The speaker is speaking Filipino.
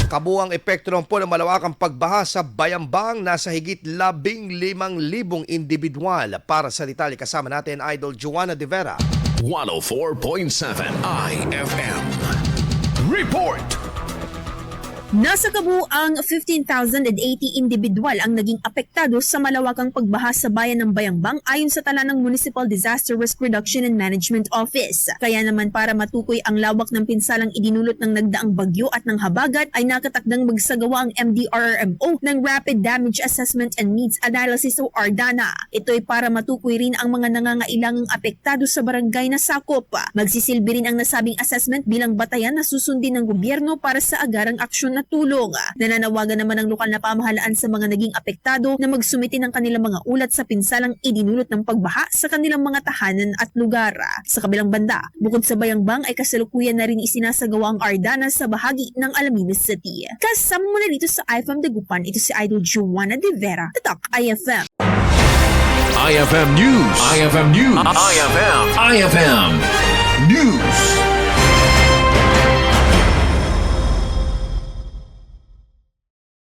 Kabuuang epekto ng po ng malawakang pagbaha sa Bayambang, nasa higit 15,000 indibidwal. Para sa detalye kasama natin Idol Joanna De Vera. 104.7 IFM Report. Nasa kabuuang 15,080 indibidwal ang naging apektado sa malawakang pagbaha sa bayan ng Bayambang ayon sa tala ng Municipal Disaster Risk Reduction and Management Office. Kaya naman para matukoy ang lawak ng pinsalang idinulot ng nagdaang bagyo at ng habagat ay nakatakdang magsagawa ang MDRRMO ng Rapid Damage Assessment and Needs Analysis o RDANA. Ito ay para matukoy rin ang mga nangangailangang apektado sa barangay na sakop. Magsisilbi rin ang nasabing assessment bilang batayan na susundin ng gobyerno para sa agarang aksyon na tulong. Nananawagan naman ang lokal na pamahalaan sa mga naging apektado na magsumiti ng kanilang mga ulat sa pinsalang idinulot ng pagbaha sa kanilang mga tahanan at lugar. Sa kabilang banda, bukod sa Bayambang ay kasalukuyan na rin isinasagawa ang RDANA sa bahagi ng Alaminos City. Kasama mo na dito sa IFM Dagupan, ito si Idol Joanna De Vera, Tatak IFM. IFM News. IFM News. IFM News.